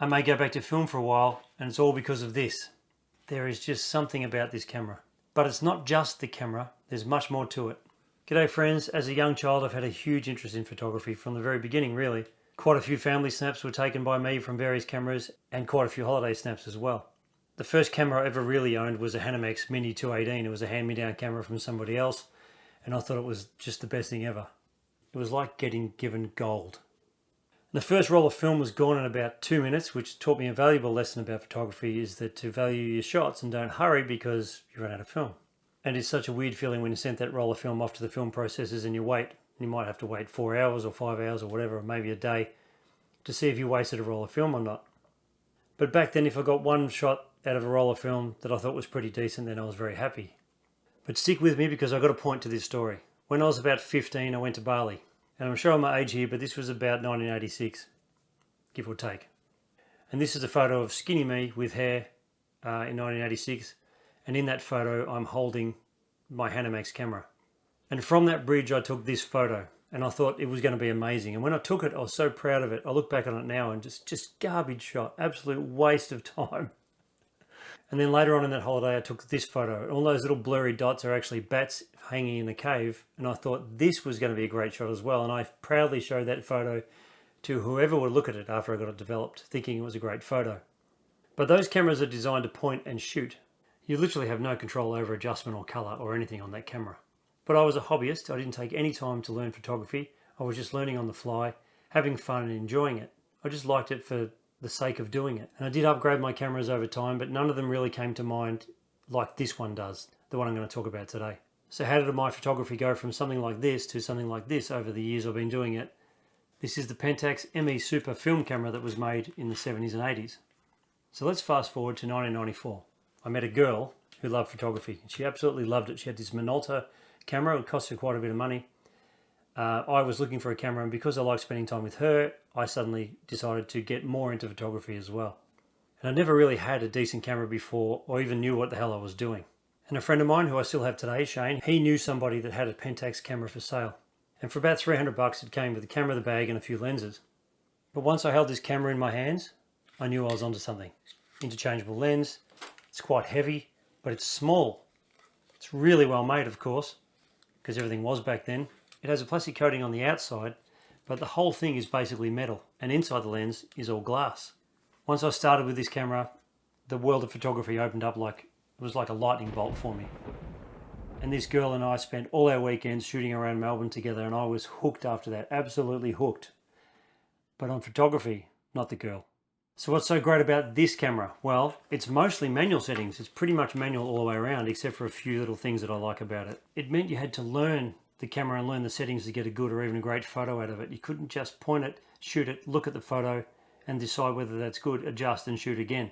I may go back to film for a while, and it's all because of this. There is just something about this camera. But it's not just the camera, there's much more to it. G'day friends, as a young child I've had a huge interest in photography from the very beginning really. Quite a few family snaps were taken by me from various cameras and quite a few holiday snaps as well. The first camera I ever really owned was a Pentax ME 218. It was a hand-me-down camera from somebody else and I thought it was just the best thing ever. It was like getting given gold. The first roll of film was gone in about 2 minutes, which taught me a valuable lesson about photography, is that to value your shots and don't hurry because you run out of film. And it's such a weird feeling when you send that roll of film off to the film processors and you wait. You might have to wait 4 hours or 5 hours or whatever, or maybe a day, to see if you wasted a roll of film or not. But back then, if I got one shot out of a roll of film that I thought was pretty decent, then I was very happy. But stick with me because I've got a point to this story. When I was about 15, I went to Bali. And I'm showing my age here, but this was about 1986, give or take. And this is a photo of skinny me with hair in 1986. And in that photo, I'm holding my Pentax camera. And from that bridge, I took this photo. And I thought it was going to be amazing. And when I took it, I was so proud of it. I look back on it now and just garbage shot. Absolute waste of time. And then later on in that holiday, I took this photo. All those little blurry dots are actually bats hanging in the cave. And I thought this was going to be a great shot as well. And I proudly showed that photo to whoever would look at it after I got it developed, thinking it was a great photo. But those cameras are designed to point and shoot. You literally have no control over adjustment or color or anything on that camera. But I was a hobbyist. I didn't take any time to learn photography. I was just learning on the fly, having fun and enjoying it. I just liked it for the sake of doing it. And I did upgrade my cameras over time, but none of them really came to mind like this one does, the one I'm going to talk about today. So how did my photography go from something like this to something like this over the years I've been doing it? This is the Pentax ME Super film camera that was made in the 70s and 80s. So let's fast forward to 1994. I met a girl who loved photography. She absolutely loved it. She had this Minolta camera. It cost her quite a bit of money. I was looking for a camera, and because I liked spending time with her, I suddenly decided to get more into photography as well. And I never really had a decent camera before or even knew what the hell I was doing. And a friend of mine who I still have today, Shane, he knew somebody that had a Pentax camera for sale. And for about $300 it came with the camera, the bag and a few lenses. But once I held this camera in my hands, I knew I was onto something. Interchangeable lens, it's quite heavy, but it's small. It's really well made, of course, because everything was back then. It has a plastic coating on the outside, but the whole thing is basically metal, and inside the lens is all glass. Once I started with this camera, the world of photography opened up like it was like a lightning bolt for me. And this girl and I spent all our weekends shooting around Melbourne together, and I was hooked after that, absolutely hooked. But on photography, not the girl. So what's so great about this camera? Well, it's mostly manual settings. It's pretty much manual all the way around, except for a few little things that I like about it. It meant you had to learn the camera and learn the settings to get a good or even a great photo out of it. You couldn't just point it, shoot it, look at the photo and decide whether that's good, adjust and shoot again.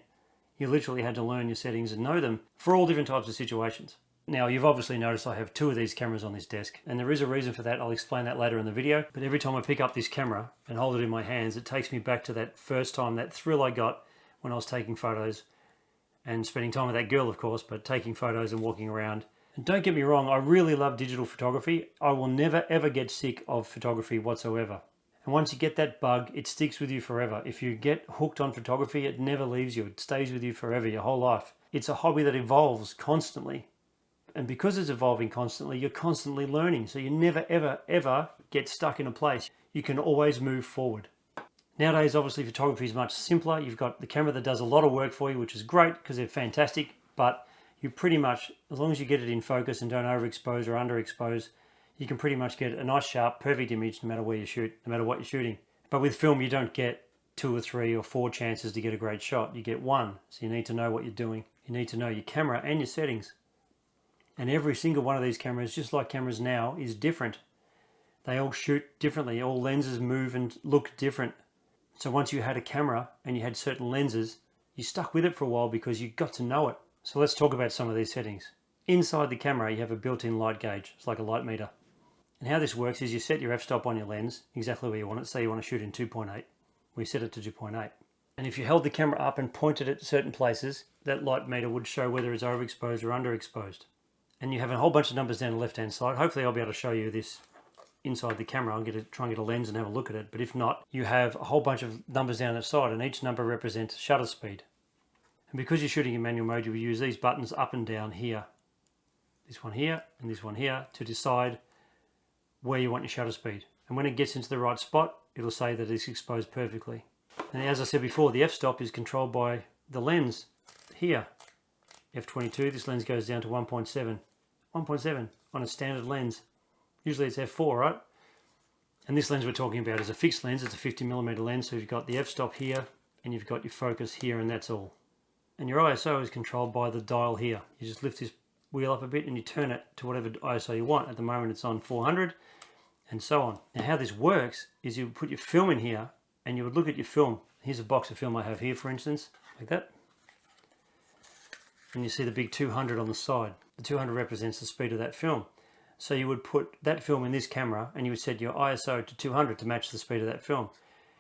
You literally had to learn your settings and know them for all different types of situations. Now, you've obviously noticed I have 2 of these cameras on this desk, and there is a reason for that. I'll explain that later in the video. But every time I pick up this camera and hold it in my hands, it takes me back to that first time, that thrill I got when I was taking photos and spending time with that girl, of course, but taking photos and walking around. And don't get me wrong, I really love digital photography. I will never ever get sick of photography whatsoever. And once you get that bug, it sticks with you forever. If you get hooked on photography, it never leaves you. It stays with you forever, your whole life. It's a hobby that evolves constantly. And because it's evolving constantly, you're constantly learning. So you never ever ever get stuck in a place. You can always move forward. Nowadays, obviously, photography is much simpler. You've got the camera that does a lot of work for you, which is great because they're fantastic. But you pretty much, as long as you get it in focus and don't overexpose or underexpose, you can pretty much get a nice, sharp, perfect image no matter where you shoot, no matter what you're shooting. But with film, you don't get 2 or 3 or 4 chances to get a great shot. You get 1. So you need to know what you're doing. You need to know your camera and your settings. And every single one of these cameras, just like cameras now, is different. They all shoot differently. All lenses move and look different. So once you had a camera and you had certain lenses, you stuck with it for a while because you got to know it. So let's talk about some of these settings. Inside the camera, you have a built-in light gauge. It's like a light meter. And how this works is you set your f-stop on your lens exactly where you want it. Say you want to shoot in 2.8. We set it to 2.8. And if you held the camera up and pointed at certain places, that light meter would show whether it's overexposed or underexposed. And you have a whole bunch of numbers down the left-hand side. Hopefully I'll be able to show you this inside the camera, I'll try and get a lens and have a look at it. But if not, you have a whole bunch of numbers down the side, and each number represents shutter speed. And because you're shooting in manual mode, you will use these buttons up and down here, this one here and this one here, to decide where you want your shutter speed. And when it gets into the right spot, it'll say that it's exposed perfectly. And as I said before, the f-stop is controlled by the lens here. f22, this lens goes down to 1.7. 1.7 on a standard lens. Usually it's f4, right? And this lens we're talking about is a fixed lens. It's a 50mm lens, so you've got the f-stop here and you've got your focus here, and that's all. And your ISO is controlled by the dial here. You just lift this wheel up a bit and you turn it to whatever ISO you want. At the moment it's on 400 and so on. Now how this works is you put your film in here and you would look at your film. Here's a box of film I have here, for instance, like that. And you see the big 200 on the side. The 200 represents the speed of that film. So you would put that film in this camera and you would set your ISO to 200 to match the speed of that film.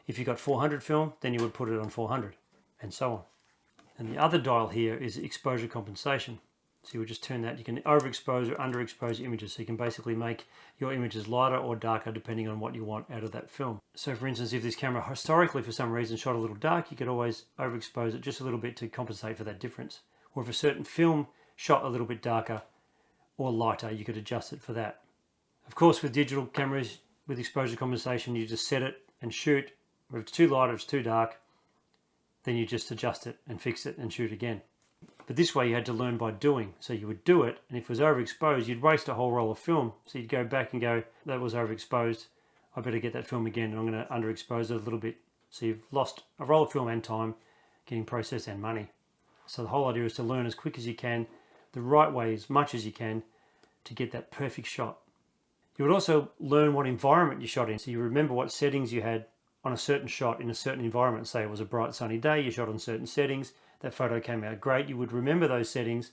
If you got 400 film, then you would put it on 400 and so on. And the other dial here is exposure compensation. So you would just turn that. You can overexpose or underexpose your images. So you can basically make your images lighter or darker depending on what you want out of that film. So for instance, if this camera historically for some reason shot a little dark, you could always overexpose it just a little bit to compensate for that difference. Or if a certain film shot a little bit darker or lighter, you could adjust it for that. Of course, with digital cameras, with exposure compensation, you just set it and shoot. If it's too light or it's too dark, then you just adjust it and fix it and shoot again. But this way you had to learn by doing. So you would do it, and if it was overexposed, you'd waste a whole roll of film. So you'd go back and go, that was overexposed, I better get that film again, and I'm going to underexpose it a little bit. So you've lost a roll of film and time, getting processed and money. So the whole idea is to learn as quick as you can, the right way as much as you can, to get that perfect shot. You would also learn what environment you shot in. So you remember what settings you had on a certain shot in a certain environment. Say it was a bright sunny day, you shot on certain settings, that photo came out great. You would remember those settings,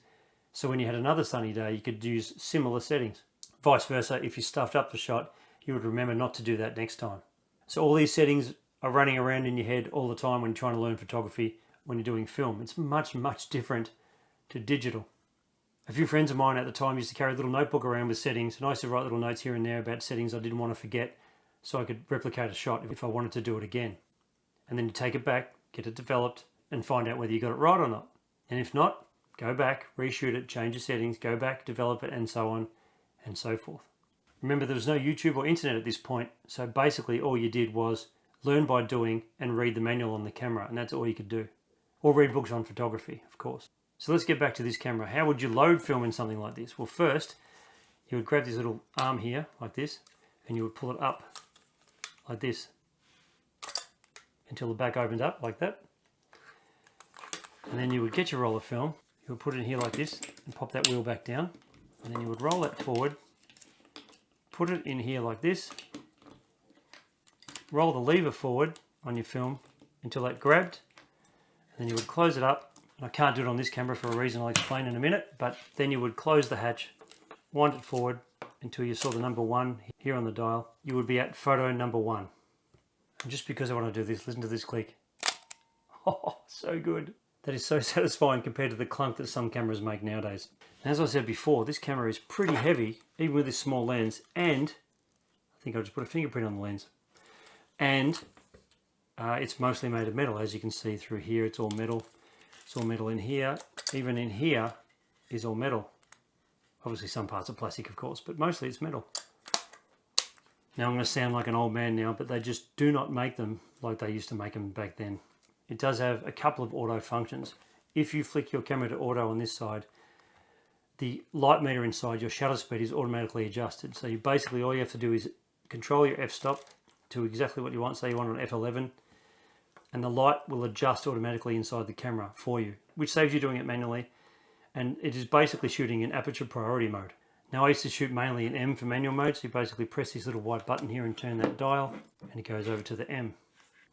so when you had another sunny day, you could use similar settings. Vice versa, if you stuffed up the shot, you would remember not to do that next time. So all these settings are running around in your head all the time when you're trying to learn photography, when you're doing film. It's much, much different to digital. A few friends of mine at the time used to carry a little notebook around with settings, and I used to write little notes here and there about settings I didn't want to forget, so I could replicate a shot if I wanted to do it again. And then you take it back, get it developed, and find out whether you got it right or not. And if not, go back, reshoot it, change your settings, go back, develop it, and so on and so forth. Remember, there was no YouTube or internet at this point, so basically all you did was learn by doing and read the manual on the camera, and that's all you could do. Or read books on photography, of course. So let's get back to this camera. How would you load film in something like this? Well, first, you would grab this little arm here, like this, and you would pull it up like this until the back opens up like that. And then you would get your roll of film, you would put it in here like this and pop that wheel back down, and then you would roll that forward, put it in here like this, roll the lever forward on your film until that grabbed, and then you would close it up. And I can't do it on this camera for a reason I'll explain in a minute, but then you would close the hatch, wind it forward until you saw the number 1 here on the dial. You would be at photo number 1. And just because I want to do this, listen to this click. Oh, so good. That is so satisfying compared to the clunk that some cameras make nowadays. And as I said before, this camera is pretty heavy, even with this small lens, and I think I'll just put a fingerprint on the lens. And it's mostly made of metal, as you can see through here. It's all metal. It's all metal in here. Even in here is all metal. Obviously some parts are plastic, of course, but mostly it's metal. Now I'm going to sound like an old man now, but they just do not make them like they used to make them back then. It does have a couple of auto functions. If you flick your camera to auto on this side, the light meter inside your shutter speed is automatically adjusted. So you basically, all you have to do is control your f-stop to exactly what you want. Say you want it on f11, and the light will adjust automatically inside the camera for you, which saves you doing it manually. And it is basically shooting in aperture priority mode. Now I used to shoot mainly in M for manual mode, so you basically press this little white button here and turn that dial, and it goes over to the M.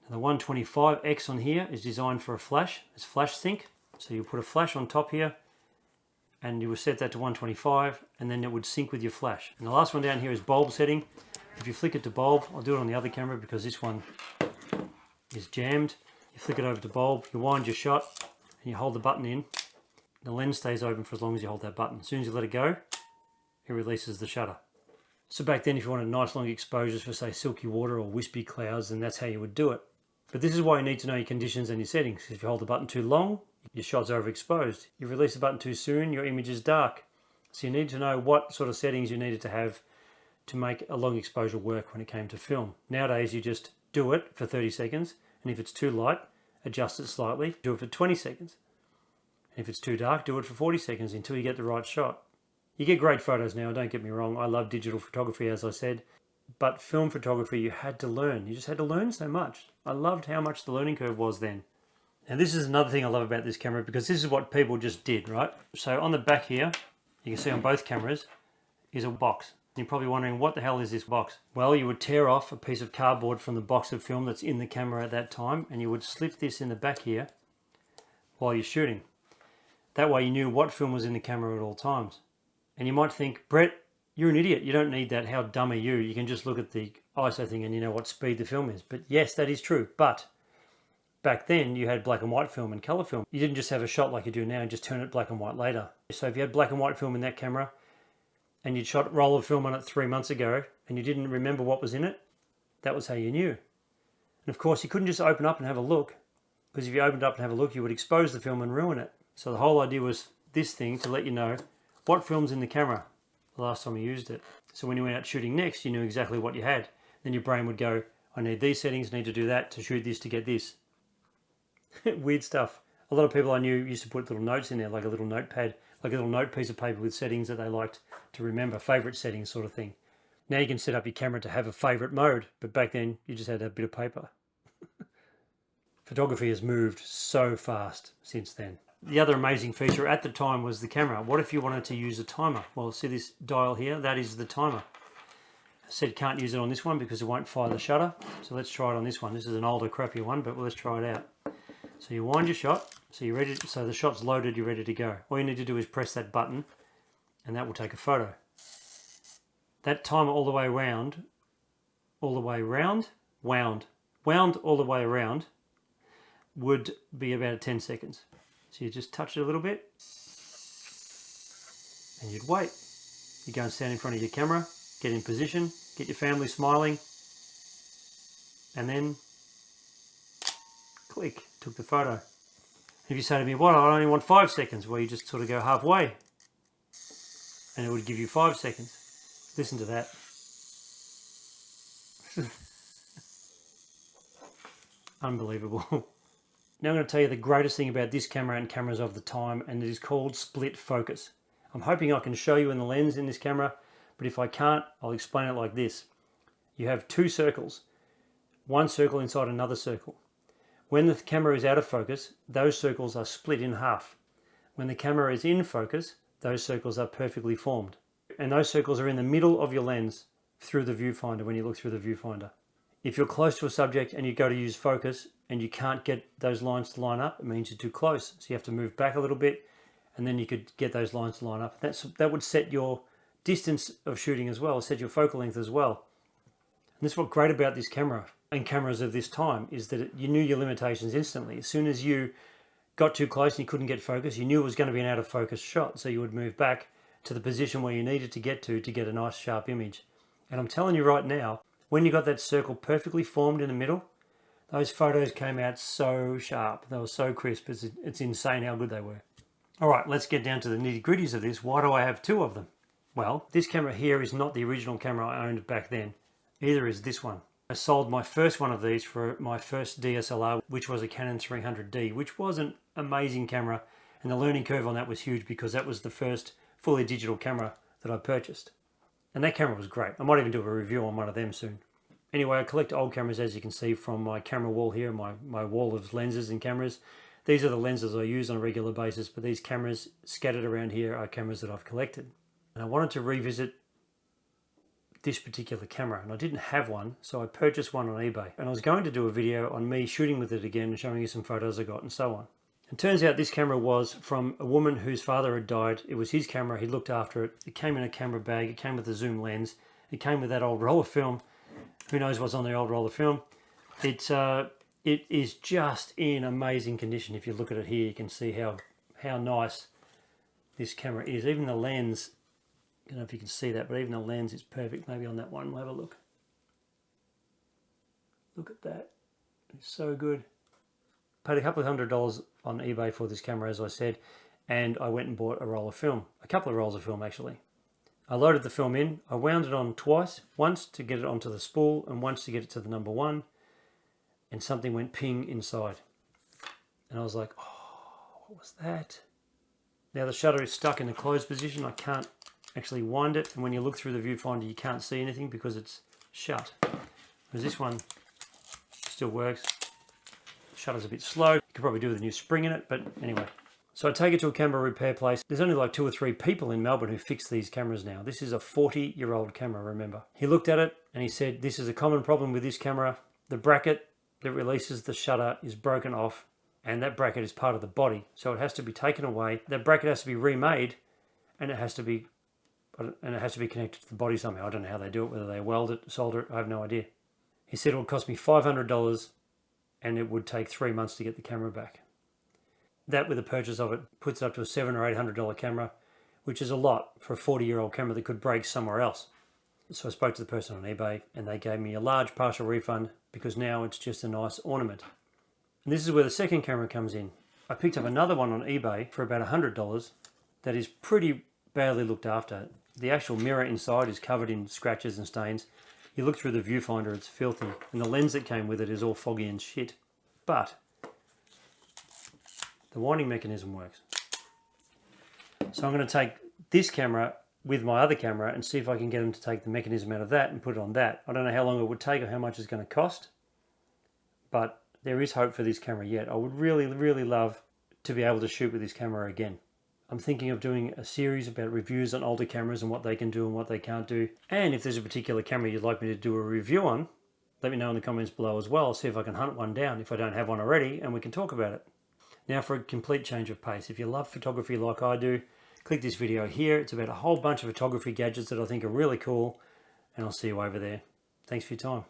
Now the 125X on here is designed for a flash. It's flash sync. So you put a flash on top here, and you will set that to 125, and then it would sync with your flash. And the last one down here is bulb setting. If you flick it to bulb, I'll do it on the other camera because this one is jammed. You flick it over to bulb, you wind your shot, and you hold the button in. The lens stays open for as long as you hold that button. As soon as you let it go, it releases the shutter. So back then, if you wanted nice long exposures for, say, silky water or wispy clouds, then that's how you would do it. But this is why you need to know your conditions and your settings. If you hold the button too long, your shot's overexposed. You release the button too soon, your image is dark. So you need to know what sort of settings you needed to have to make a long exposure work when it came to film. Nowadays, you just do it for 30 seconds, and if it's too light, adjust it slightly, do it for 20 seconds. And if it's too dark, do it for 40 seconds until you get the right shot. You get great photos now, don't get me wrong. I love digital photography, as I said, but film photography, you had to learn. You just had to learn so much. I loved how much the learning curve was then. And this is another thing I love about this camera, because this is what people just did, right? So on the back here, you can see on both cameras, is a box. You're probably wondering, what the hell is this box? Well, you would tear off a piece of cardboard from the box of film that's in the camera at that time, and you would slip this in the back here while you're shooting. That way you knew what film was in the camera at all times. And you might think, Brett, you're an idiot. You don't need that. How dumb are you? You can just look at the ISO thing and you know what speed the film is. But yes, that is true. But back then you had black and white film and color film. You didn't just have a shot like you do now and just turn it black and white later. So if you had black and white film in that camera and you'd shot a roll of film on it 3 months ago and you didn't remember what was in it, that was how you knew. And of course you couldn't just open up and have a look, because if you opened up and have a look, you would expose the film and ruin it. So the whole idea was this thing to let you know what film's in the camera the last time you used it. So when you went out shooting next, you knew exactly what you had. Then your brain would go, I need these settings, I need to do that to shoot this to get this. Weird stuff. A lot of people I knew used to put little notes in there, like a little notepad, like a little note piece of paper with settings that they liked to remember, favorite settings sort of thing. Now you can set up your camera to have a favorite mode, but back then you just had a bit of paper. Photography has moved so fast since then. The other amazing feature at the time was the camera. What if you wanted to use a timer? Well, see this dial here? That is the timer. I said can't use it on this one because it won't fire the shutter. So let's try it on this one. This is an older, crappier one, but let's try it out. So you wind your shot. So you're ready. So the shot's loaded. You're ready to go. All you need to do is press that button, and that will take a photo. That timer all the way around, wound all the way around, would be about 10 seconds. So you just touch it a little bit and you'd wait. You go and stand in front of your camera, get in position, get your family smiling, and then click, took the photo. If you say to me, well, I only want 5 seconds, well, you just sort of go halfway and it would give you 5 seconds. Listen to that. Unbelievable. Now I'm going to tell you the greatest thing about this camera and cameras of the time, and it is called split focus. I'm hoping I can show you in the lens in this camera, but if I can't, I'll explain it like this. You have 2 circles, one circle inside another circle. When the camera is out of focus, those circles are split in half. When the camera is in focus, those circles are perfectly formed. And those circles are in the middle of your lens through the viewfinder when you look through the viewfinder. If you're close to a subject and you go to use focus and you can't get those lines to line up, it means you're too close. So you have to move back a little bit and then you could get those lines to line up. That would set your distance of shooting as well, set your focal length as well. And this is what's great about this camera and cameras of this time, is that you knew your limitations instantly. As soon as you got too close and you couldn't get focus, you knew it was going to be an out of focus shot. So you would move back to the position where you needed to get a nice sharp image. And I'm telling you right now, when you got that circle perfectly formed in the middle, those photos came out so sharp. They were so crisp. It's insane how good they were. All right, let's get down to the nitty-gritties of this. Why do I have 2 of them? Well, this camera here is not the original camera I owned back then. Either is this one. I sold my first one of these for my first DSLR, which was a Canon 300D, which was an amazing camera. And the learning curve on that was huge because that was the first fully digital camera that I purchased. And that camera was great. I might even do a review on one of them soon. Anyway, I collect old cameras, as you can see from my camera wall here, my wall of lenses and cameras. These are the lenses I use on a regular basis, but these cameras scattered around here are cameras that I've collected. And I wanted to revisit this particular camera, and I didn't have one, so I purchased one on eBay. And I was going to do a video on me shooting with it again and showing you some photos I got and so on. It turns out this camera was from a woman whose father had died. It was his camera, he looked after it. It came in a camera bag, it came with a zoom lens, it came with that old roll of film. Who knows what's on the old roll of film. It is just in amazing condition. If you look at it here, you can see how nice this camera is. Even the lens I don't know if you can see that, but even the lens is perfect. Maybe on that one, we'll have a look. Look at that. It's so good. Paid a couple of $100 on eBay for this camera, as I said, and I went and bought a roll of film. A couple of rolls of film, actually. I loaded the film in. I wound it on twice. Once to get it onto the spool and once to get it to the number one. And something went ping inside. And I was like, oh, what was that? Now the shutter is stuck in the closed position. I can't actually wind it. And when you look through the viewfinder, you can't see anything because it's shut. Whereas this one still works. Shutter's a bit slow. You could probably do with a new spring in it, but anyway. So I take it to a camera repair place. There's only like 2 or 3 people in Melbourne who fix these cameras now. This is a 40-year-old camera, remember. He looked at it and he said, this is a common problem with this camera. The bracket that releases the shutter is broken off, and that bracket is part of the body. So it has to be taken away. That bracket has to be remade, and it has to be connected to the body somehow. I don't know how they do it, whether they weld it, solder it, I have no idea. He said it would cost me $500 and it would take 3 months to get the camera back. That, with the purchase of it, puts it up to a $700 or $800 camera, which is a lot for a 40-year-old camera that could break somewhere else. So I spoke to the person on eBay and they gave me a large partial refund because now it's just a nice ornament. And this is where the second camera comes in. I picked up another one on eBay for about $100 that is pretty badly looked after. The actual mirror inside is covered in scratches and stains. You look through the viewfinder, it's filthy, and the lens that came with it is all foggy and shit. But the winding mechanism works. So I'm going to take this camera with my other camera and see if I can get them to take the mechanism out of that and put it on that. I don't know how long it would take or how much it's going to cost, but there is hope for this camera yet. I would really, really love to be able to shoot with this camera again. I'm thinking of doing a series about reviews on older cameras and what they can do and what they can't do. And if there's a particular camera you'd like me to do a review on, let me know in the comments below as well. See if I can hunt one down if I don't have one already, and we can talk about it. Now for a complete change of pace. If you love photography like I do, click this video here. It's about a whole bunch of photography gadgets that I think are really cool, and I'll see you over there. Thanks for your time.